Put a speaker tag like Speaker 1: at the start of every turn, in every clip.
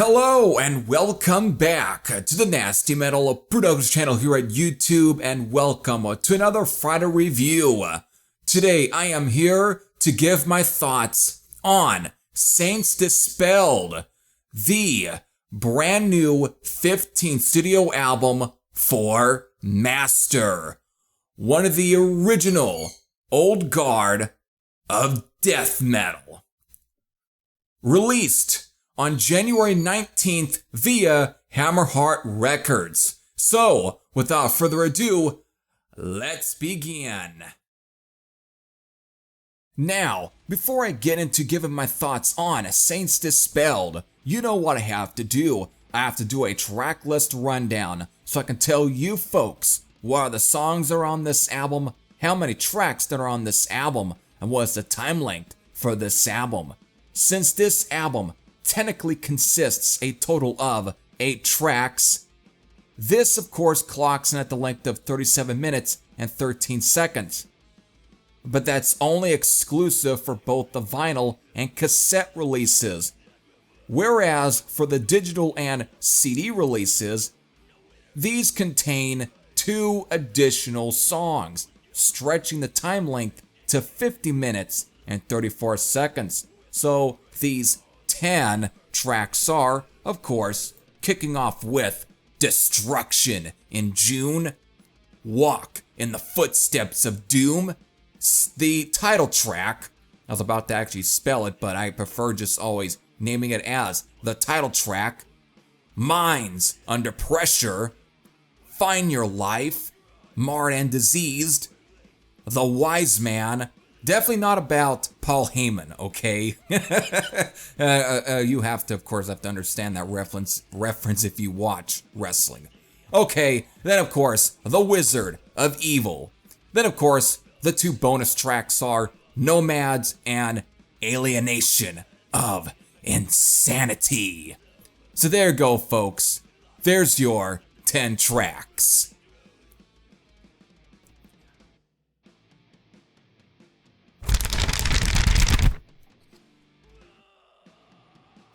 Speaker 1: Hello and welcome back to the Nasty Metal Productions channel here at YouTube, and welcome to another Friday review. Today I am here to give my thoughts on Saints Dispelled, the brand new 15th studio album for Master, one of the original old guard of death metal. Released on January 19th via Hammerheart Records. So, without further ado, let's begin. Now, before I get into giving my thoughts on Saints Dispelled, you know what I have to do. I have to do a track list rundown so I can tell you folks what are the songs that are on this album, how many tracks that are on this album, and what is the time length for this album. Since this album technically consists a total of 8 tracks, this of course clocks in at the length of 37 minutes and 13 seconds. But that's only exclusive for both the vinyl and cassette releases. Whereas for the digital and CD releases, these contain 2 additional songs, stretching the time length to 50 minutes and 34 seconds. So these 10 tracks are, of course, kicking off with Destruction in June, Walk in the Footsteps of Doom, the title track. I was about to actually spell it, but I prefer just always naming it as the title track, Minds Under Pressure, Find Your Life, Marred and Diseased, The Wise Man. Definitely not about Paul Heyman, okay? You have to, of course, understand that reference if you watch wrestling. Okay, then of course, The Wizard of Evil. Then of course, the 2 bonus tracks are Nomads and Alienation of Insanity. So there you go, folks. There's your 10 tracks.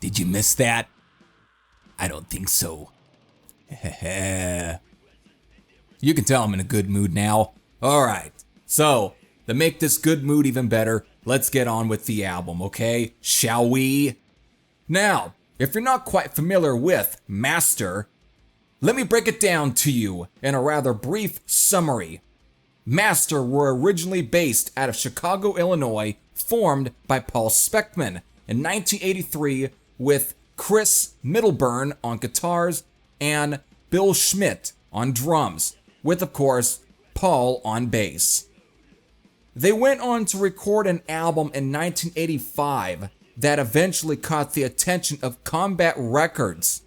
Speaker 1: Did you miss that? I don't think so. You can tell I'm in a good mood now. Alright, so to make this good mood even better, let's get on with the album, okay? Shall we? Now, if you're not quite familiar with Master, let me break it down to you in a rather brief summary. Master were originally based out of Chicago, Illinois, formed by Paul Speckman in 1983 with Chris Middleburn on guitars and Bill Schmidt on drums, with of course Paul on bass. They went on to record an album in 1985 that eventually caught the attention of Combat Records.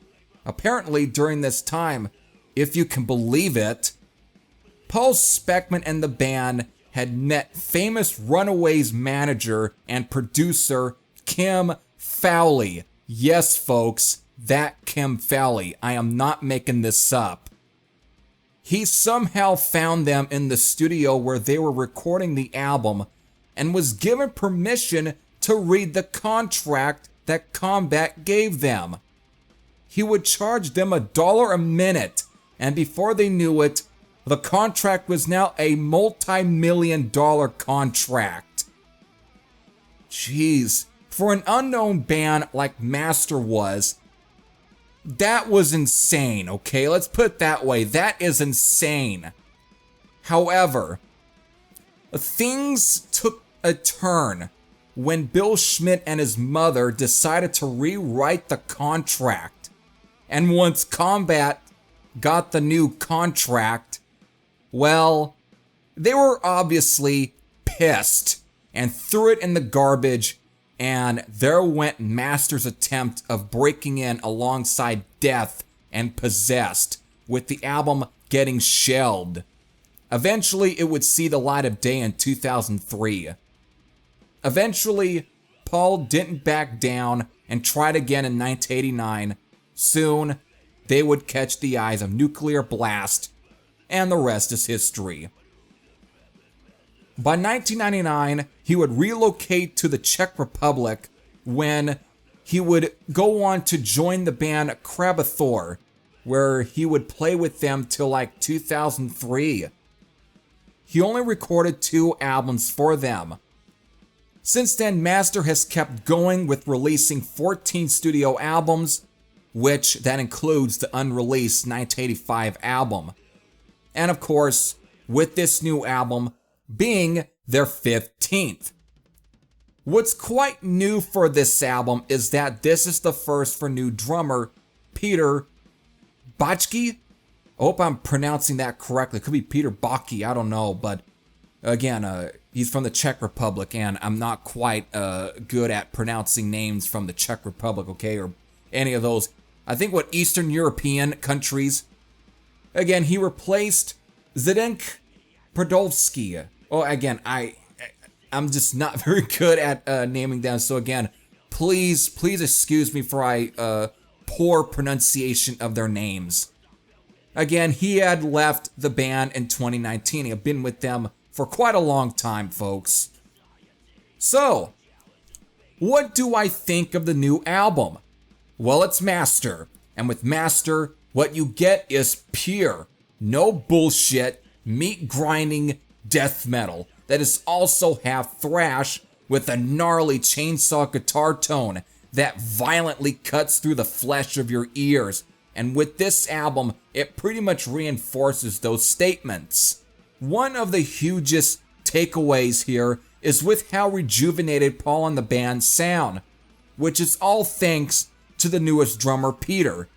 Speaker 1: Apparently during this time, if you can believe it, Paul Speckman and the band had met famous Runaways manager and producer Kim Fowley. Yes, folks, that Kim Fowley. I am not making this up. He somehow found them in the studio where they were recording the album and was given permission to read the contract that Combat gave them. He would charge them $1 a minute, and before they knew it, the contract was now a multi-million-dollar contract. Jeez. For an unknown band like Master was, that was insane, okay? Let's put it that way. That is insane. However, things took a turn when Bill Schmidt and his mother decided to rewrite the contract. And once Combat got the new contract, well, they were obviously pissed and threw it in the garbage. And there went Master's attempt of breaking in alongside Death and Possessed, with the album getting shelved. Eventually, it would see the light of day in 2003. Eventually, Paul didn't back down and tried again in 1989. Soon, they would catch the eyes of Nuclear Blast, and the rest is history. By 1999, he would relocate to the Czech Republic when he would go on to join the band Krabathor, where he would play with them till like 2003. He only recorded 2 albums for them. Since then, Master has kept going with releasing 14 studio albums, which that includes the unreleased 1985 album. And of course, with this new album being their 15th. What's quite new for this album is that this is the first for new drummer Peter Bachke. I hope I'm pronouncing that correctly. It could be Peter Bachke, I don't know, but again, he's from the Czech Republic, and I'm not quite good at pronouncing names from the Czech Republic, okay, or any of those. I think what Eastern European countries. Again, he replaced Zdeněk Podolsky. Oh, again, I'm just not very good at naming them. So again, please excuse me for my poor pronunciation of their names. Again, he had left the band in 2019. He had been with them for quite a long time, folks. So, what do I think of the new album? Well, it's Master. And with Master, what you get is pure, no bullshit, meat grinding death metal that is also half thrash with a gnarly chainsaw guitar tone that violently cuts through the flesh of your ears. And with this album, it pretty much reinforces those statements. One of the hugest takeaways here is with how rejuvenated Paul and the band sound, which is all thanks to the newest drummer Peter.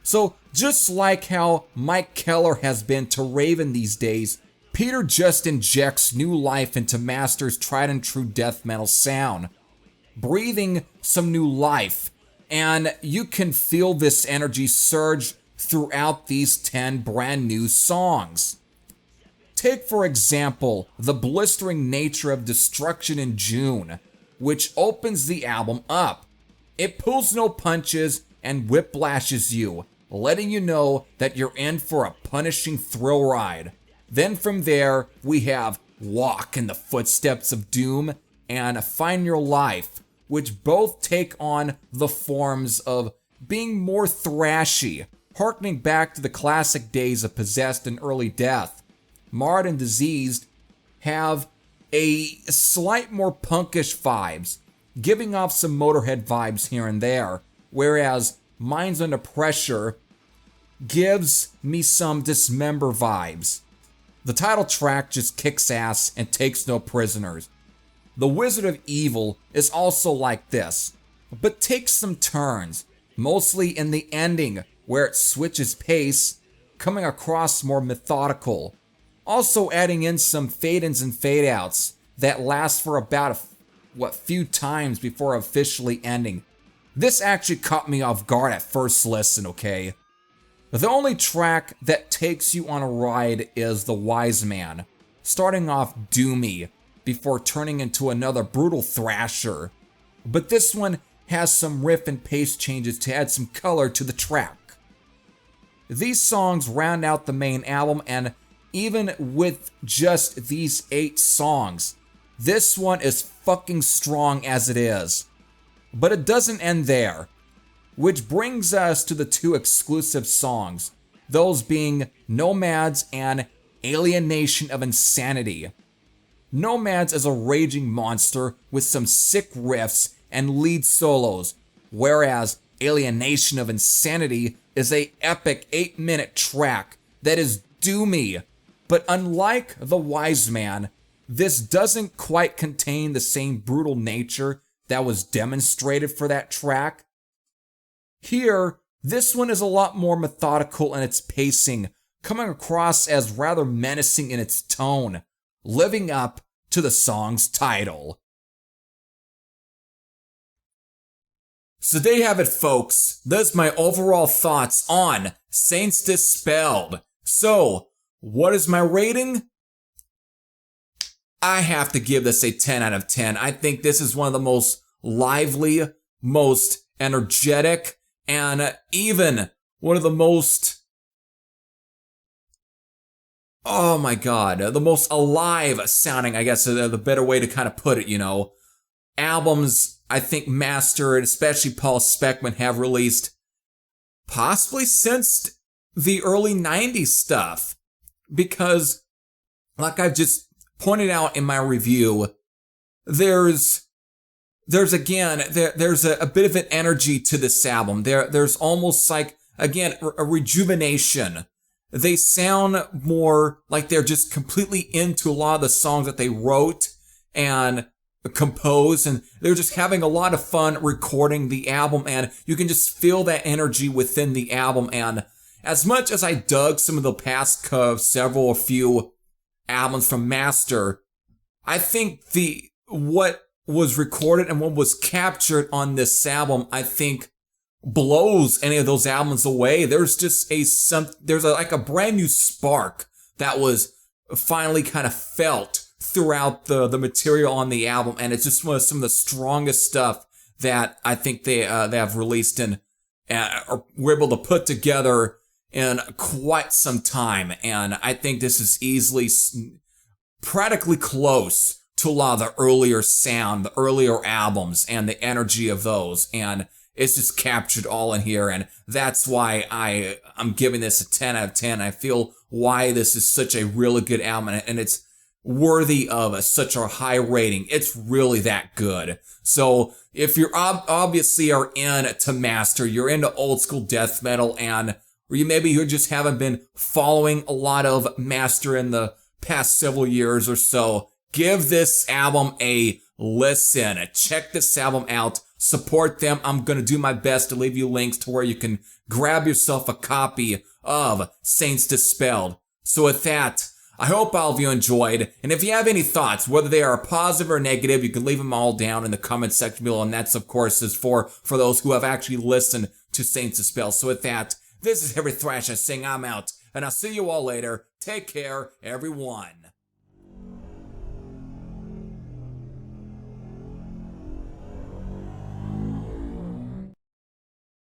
Speaker 1: So just like how Mike Keller has been to Raven these days, Peter just injects new life into Master's tried and true death metal sound, breathing some new life, and you can feel this energy surge throughout these 10 brand new songs. Take for example, the blistering nature of Destruction in June, which opens the album up. It pulls no punches and whiplashes you, letting you know that you're in for a punishing thrill ride. Then from there, we have Walk in the Footsteps of Doom and Find Your Life, which both take on the forms of being more thrashy, harkening back to the classic days of Possessed and Early Death. Marred and Diseased have a slight more punkish vibes, giving off some Motorhead vibes here and there, whereas Minds Under Pressure gives me some Dismember vibes. The title track just kicks ass and takes no prisoners. The Wizard of Evil is also like this, but takes some turns, mostly in the ending where it switches pace, coming across more methodical. Also adding in some fade-ins and fade-outs that last for about few times before officially ending. This actually caught me off guard at first listen, okay? The only track that takes you on a ride is The Wise Man, starting off doomy before turning into another brutal thrasher. But this one has some riff and pace changes to add some color to the track. These songs round out the main album, and even with just these 8 songs, this one is fucking strong as it is. But it doesn't end there. Which brings us to the 2 exclusive songs, those being Nomads and Alienation of Insanity. Nomads is a raging monster with some sick riffs and lead solos, whereas Alienation of Insanity is a epic 8-minute track that is doomy. But unlike The Wise Man, this doesn't quite contain the same brutal nature that was demonstrated for that track. Here, this one is a lot more methodical in its pacing, coming across as rather menacing in its tone, living up to the song's title. So there you have it, folks. That's my overall thoughts on Saints Dispelled. So, what is my rating? I have to give this a 10 out of 10. I think this is one of the most lively, most energetic, and even one of the most, oh my god, the most alive sounding, I guess, the better way to kind of put it, albums I think Master and especially Paul Speckman have released possibly since the early 90s stuff. Because, like I've just pointed out in my review, there's a bit of an energy to this album. There's almost like, again, a rejuvenation. They sound more like they're just completely into a lot of the songs that they wrote and composed, and they're just having a lot of fun recording the album, and you can just feel that energy within the album. And as much as I dug some of the past a few albums from Master, I think what was recorded and what was captured on this album, I think blows any of those albums away. There's just like a brand new spark that was finally kind of felt throughout the material on the album, and it's just some of the strongest stuff that I think they have released and were able to put together in quite some time. And I think this is easily practically close to a lot of the earlier sound, the earlier albums, and the energy of those. And it's just captured all in here. And that's why I'm giving this a 10 out of 10. I feel why this is such a really good album, and it's worthy of such a high rating. It's really that good. So if you're obviously are into Master, you're into old school death metal, and maybe you just haven't been following a lot of Master in the past several years or so, give this album a listen. Check this album out. Support them. I'm going to do my best to leave you links to where you can grab yourself a copy of Saints Dispelled. So with that, I hope all of you enjoyed. And if you have any thoughts, whether they are positive or negative, you can leave them all down in the comment section below. And that's, of course, is for those who have actually listened to Saints Dispelled. So with that, this is Heavy Thrasher saying I'm out. And I'll see you all later. Take care, everyone.